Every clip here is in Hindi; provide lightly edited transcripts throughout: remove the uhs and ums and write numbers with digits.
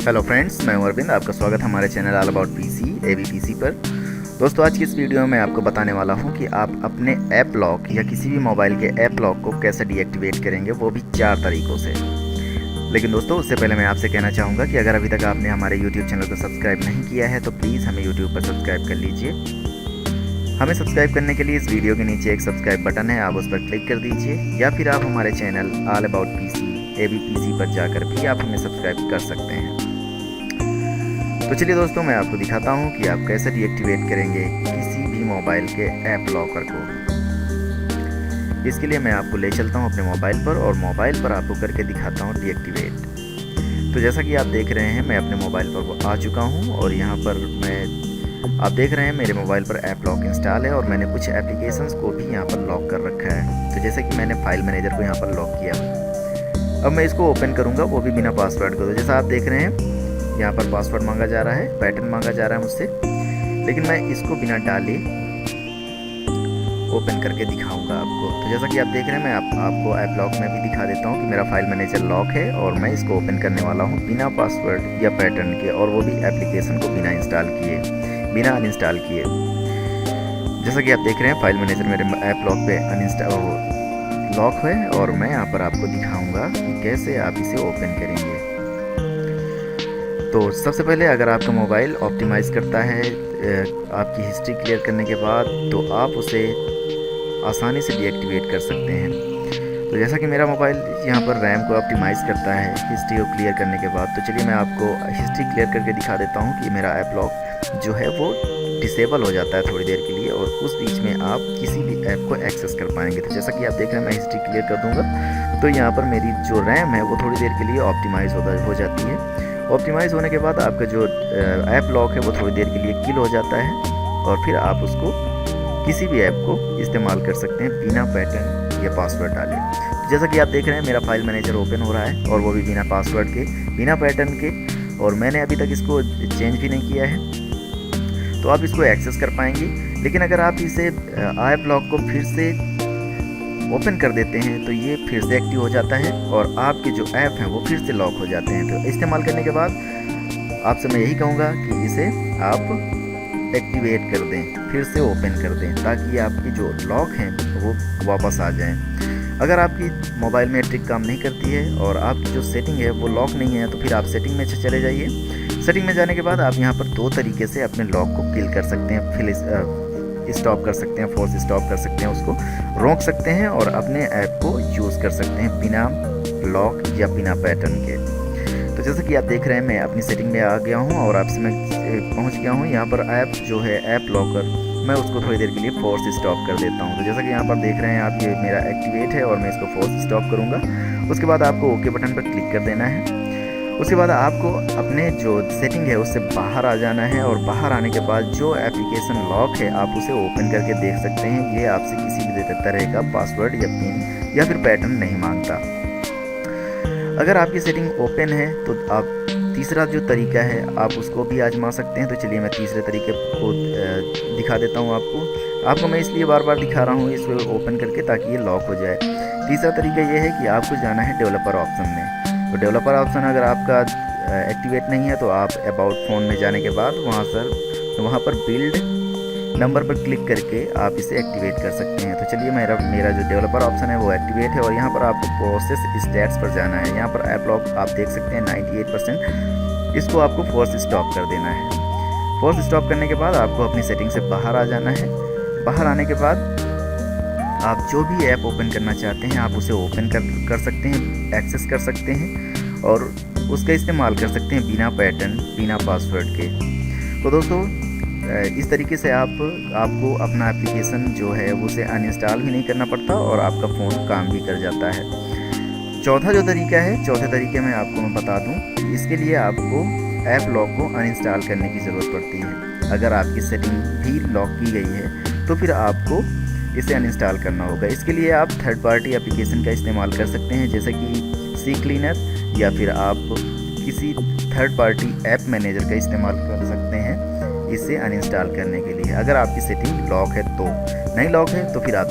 हेलो फ्रेंड्स, मैं हूं अरविंद। आपका स्वागत है हमारे चैनल ऑल अबाउट पीसी एबीपीसी पर। दोस्तों, आज की इस वीडियो में मैं आपको बताने वाला हूं कि आप अपने ऐप लॉक या किसी भी मोबाइल के ऐप लॉक को कैसे डीएक्टिवेट करेंगे, वो भी 4 तरीक़ों से। लेकिन दोस्तों, उससे पहले मैं आपसे कहना चाहूँगा कि अगर अभी तक आपने हमारे यूट्यूब चैनल को सब्सक्राइब नहीं किया है तो प्लीज़ हमें यूट्यूब पर सब्सक्राइब कर लीजिए। हमें सब्सक्राइब करने के लिए इस वीडियो के नीचे एक सब्सक्राइब बटन है, आप उस पर क्लिक कर दीजिए, या फिर आप हमारे चैनल ऑल अबाउट पीसी एबीपीसी पर जाकर भी आप हमें सब्सक्राइब कर सकते हैं। तो चलिए दोस्तों, मैं आपको दिखाता हूं कि आप कैसे डीएक्टिवेट करेंगे किसी भी मोबाइल के ऐप लॉकर को। इसके लिए मैं आपको ले चलता हूं अपने मोबाइल पर और मोबाइल पर आपको करके दिखाता हूं डीएक्टिवेट। तो जैसा कि आप देख रहे हैं, मैं अपने मोबाइल पर आ चुका हूं और यहाँ पर आप देख रहे हैं मेरे मोबाइल पर ऐप लॉक इंस्टॉल है और मैंने कुछ एप्लीकेशंस को भी यहाँ पर लॉक कर रखा है। तो जैसे कि मैंने फाइल मैनेजर को यहाँ पर लॉक किया। अब मैं इसको ओपन करूँगा, वो भी बिना पासवर्ड को। तो जैसा आप देख रहे हैं, यहाँ पर पासवर्ड मांगा जा रहा है, पैटर्न मांगा जा रहा है मुझसे, लेकिन मैं इसको बिना डाले ओपन करके दिखाऊंगा आपको। तो जैसा कि आप देख रहे हैं, मैं आपको ऐप लॉक में भी दिखा देता हूँ कि मेरा फाइल मैनेजर लॉक है और मैं इसको ओपन करने वाला हूँ बिना पासवर्ड या पैटर्न के, और वो भी एप्लीकेशन को बिना इंस्टॉल किए, बिना अनइंस्टॉल किए। जैसा कि आप देख रहे हैं, फाइल मैनेजर मेरे ऐप लॉक पे लॉक है और मैं यहाँ पर आपको दिखाऊंगा कि कैसे आप इसे ओपन करेंगे। तो सबसे पहले, अगर आपका मोबाइल ऑप्टिमाइज़ करता है आपकी हिस्ट्री क्लियर करने के बाद, तो आप उसे आसानी से डीएक्टिवेट कर सकते हैं। तो जैसा कि मेरा मोबाइल यहाँ पर रैम को ऑप्टिमाइज़ करता है हिस्ट्री को क्लियर करने के बाद, तो चलिए मैं आपको हिस्ट्री क्लियर करके दिखा देता हूँ कि मेरा ऐप लॉक जो है वो डिसेबल हो जाता है थोड़ी देर के लिए, और उस बीच में आप किसी भी ऐप को एक्सेस कर पाएंगे। तो जैसा कि आप देख रहे हैं, मैं हिस्ट्री क्लियर कर दूँगा तो यहाँ पर मेरी जो रैम है वो थोड़ी देर के लिए ऑप्टिमाइज़ हो जाती है। ऑप्टिमाइज़ होने के बाद आपका जो ऐप लॉक है वो थोड़ी देर के लिए किल हो जाता है, और फिर आप उसको किसी भी ऐप को इस्तेमाल कर सकते हैं बिना पैटर्न या पासवर्ड डाले। तो जैसा कि आप देख रहे हैं, मेरा फाइल मैनेजर ओपन हो रहा है और वो भी बिना पासवर्ड के, बिना पैटर्न के, और मैंने अभी तक इसको चेंज भी नहीं किया है। तो आप इसको एक्सेस कर पाएंगे। लेकिन अगर आप इसे ऐप लॉक को फिर से ओपन कर देते हैं तो ये फिर से एक्टिव हो जाता है और आपके जो ऐप हैं वो फिर से लॉक हो जाते हैं। तो इस्तेमाल करने के बाद आपसे मैं यही कहूँगा कि इसे आप एक्टिवेट कर दें, फिर से ओपन कर दें, ताकि आपकी जो लॉक हैं वो वापस आ जाएं। अगर आपकी मोबाइल में ट्रिक काम नहीं करती है और आपकी जो सेटिंग है वो लॉक नहीं है, तो फिर आप सेटिंग में चले जाइए। सेटिंग में जाने के बाद आप यहाँ पर 2 तरीके से अपने लॉक को किल कर सकते हैं। स्टॉप कर सकते हैं, फोर्स स्टॉप कर सकते हैं, उसको रोक सकते हैं और अपने ऐप को यूज़ कर सकते हैं बिना लॉक या बिना पैटर्न के। तो जैसा कि आप देख रहे हैं, मैं अपनी सेटिंग में आ गया हूं और आपसे मैं पहुंच गया हूं। यहाँ पर ऐप जो है ऐप लॉकर, मैं उसको थोड़ी देर के लिए फोर्स स्टॉप कर देता हूं। तो जैसा कि यहाँ पर देख रहे हैं आप, ये मेरा एक्टिवेट है और मैं इसको फोर्स स्टॉप करूँगा। उसके बाद आपको ओके बटन पर क्लिक कर देना है। उसके बाद आपको अपने जो सेटिंग है उससे बाहर आ जाना है, और बाहर आने के बाद जो एप्लीकेशन लॉक है आप उसे ओपन करके देख सकते हैं। ये आपसे किसी भी तरह का पासवर्ड या पिन या फिर पैटर्न नहीं मांगता। अगर आपकी सेटिंग ओपन है तो आप तीसरा जो तरीका है आप उसको भी आजमा सकते हैं। तो चलिए मैं तीसरे तरीके को दिखा देता हूँ आपको मैं इसलिए बार बार दिखा रहा हूँ इसको ओपन करके, ताकि ये लॉक हो जाए। तीसरा तरीका ये है कि आपको जाना है डेवलपर ऑप्शन में। तो डेवलपर ऑप्शन अगर आपका एक्टिवेट नहीं है तो आप अबाउट फ़ोन में जाने के बाद वहाँ पर बिल्ड नंबर पर क्लिक करके आप इसे एक्टिवेट कर सकते हैं। तो चलिए मेरा जो डेवलपर ऑप्शन है वो एक्टिवेट है, और यहाँ पर आपको प्रोसेस स्टेट्स पर जाना है। यहाँ पर ऐप लॉक आप देख सकते हैं 98%, इसको आपको फोर्स स्टॉप कर देना है। फोर्स स्टॉप करने के बाद आपको अपनी सेटिंग से बाहर आ जाना है। बाहर आने के बाद आप जो भी ऐप ओपन करना चाहते हैं आप उसे ओपन कर सकते हैं, एक्सेस कर सकते हैं और उसका इस्तेमाल कर सकते हैं बिना पैटर्न, बिना पासवर्ड के। तो दोस्तों, इस तरीके से आपको अपना एप्लीकेशन जो है उसे अनइंस्टॉल भी नहीं करना पड़ता और आपका फ़ोन काम भी कर जाता है। चौथा जो तरीका है, चौथे तरीके में आपको मैं बता दूं कि इसके लिए आपको ऐप लॉक को अनइंस्टॉल करने की ज़रूरत पड़ती है। अगर आपकी सेटिंग भी लॉक की गई है तो फिर आपको इसे अनइंस्टॉल करना होगा। इसके लिए आप थर्ड पार्टी एप्लीकेशन का इस्तेमाल कर सकते हैं, जैसे कि सी क्लीनर, या फिर आप किसी थर्ड पार्टी ऐप मैनेजर का इस्तेमाल कर सकते हैं इसे अनइंस्टॉल करने के लिए। अगर आपकी सेटिंग लॉक है तो, नहीं लॉक है तो फिर आप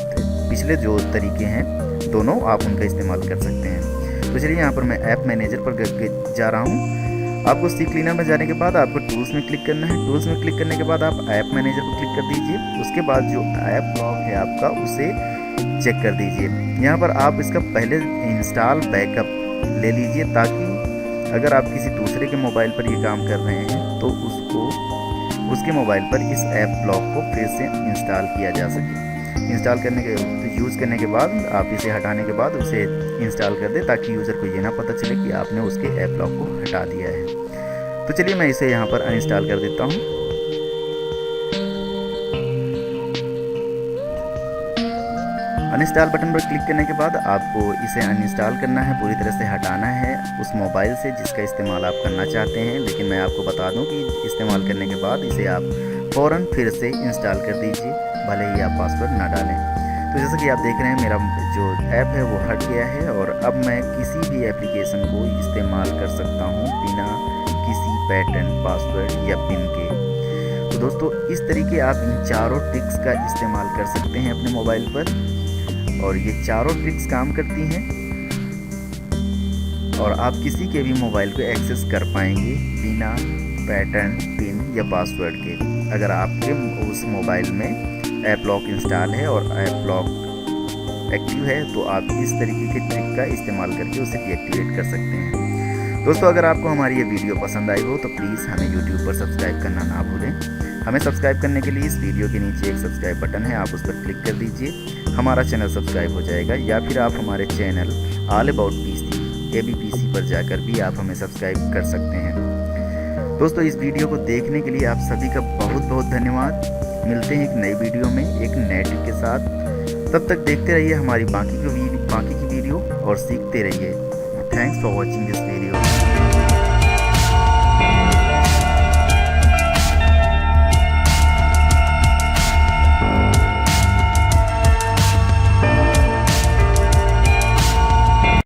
पिछले जो तरीके हैं दोनों आप उनका इस्तेमाल कर सकते हैं। तो चलिए यहाँ पर मैं ऐप मैनेजर पर जा रहा हूँ। आपको सी क्लीनर में जाने के बाद आपको टूल्स में क्लिक करना है। टूल्स में क्लिक करने के बाद आप ऐप मैनेजर को क्लिक कर दीजिए। उसके बाद जो ऐप लॉक है आपका उसे चेक कर दीजिए। यहाँ पर आप इसका पहले इंस्टॉल बैकअप ले लीजिए, ताकि अगर आप किसी दूसरे के मोबाइल पर ये काम कर रहे हैं तो उसके मोबाइल पर इस ऐप लॉक को फिर से इंस्टॉल किया जा सके। इंस्टॉल करने के यूज़ करने के बाद आप इसे हटाने के बाद उसे इंस्टॉल कर दें, ताकि यूज़र को ये ना पता चले कि आपने उसके ऐप लॉक को हटा दिया है। तो चलिए मैं इसे यहाँ पर अनइंस्टॉल कर देता हूँ। अनइंस्टॉल बटन पर क्लिक करने के बाद आपको इसे अनइंस्टॉल करना है, पूरी तरह से हटाना है उस मोबाइल से जिसका इस्तेमाल आप करना चाहते हैं। लेकिन मैं आपको बता दूं कि इस्तेमाल करने के बाद इसे आप फ़ौरन फिर से इंस्टॉल कर दीजिए, भले ही आप पासवर्ड ना डालें। तो जैसा कि आप देख रहे हैं मेरा जो ऐप है वो हट गया है और अब मैं किसी भी एप्लीकेशन को इस्तेमाल कर सकता हूँ बिना किसी पैटर्न, पासवर्ड या पिन के। तो दोस्तों इस तरीके आप इन चारों ट्रिक्स का इस्तेमाल कर सकते हैं अपने मोबाइल पर, और ये चारों ट्रिक्स काम करती हैं और आप किसी के भी मोबाइल को एक्सेस कर पाएंगे बिना पैटर्न, पिन या पासवर्ड के। अगर आपके उस मोबाइल में ऐप लॉक इंस्टॉल है और ऐप लॉक एक्टिव है तो आप इस तरीके के ट्रिक का इस्तेमाल करके उसे डीएक्टिवेट कर सकते हैं। दोस्तों अगर आपको हमारी ये वीडियो पसंद आई हो तो प्लीज़ हमें YouTube पर सब्सक्राइब करना ना भूलें। हमें सब्सक्राइब करने के लिए इस वीडियो के नीचे एक सब्सक्राइब बटन है, आप उस पर क्लिक कर दीजिए, हमारा चैनल सब्सक्राइब हो जाएगा। या फिर आप हमारे channel all about PC ABPC पर जाकर भी आप हमें सब्सक्राइब कर सकते हैं। दोस्तों इस वीडियो को देखने के लिए आप सभी का बहुत बहुत धन्यवाद। मिलते हैं एक नई वीडियो में एक नए टिप के साथ। तब तक देखते रहिए हमारी बाकी की वीडियो और सीखते रहिए। Thanks for watching this video.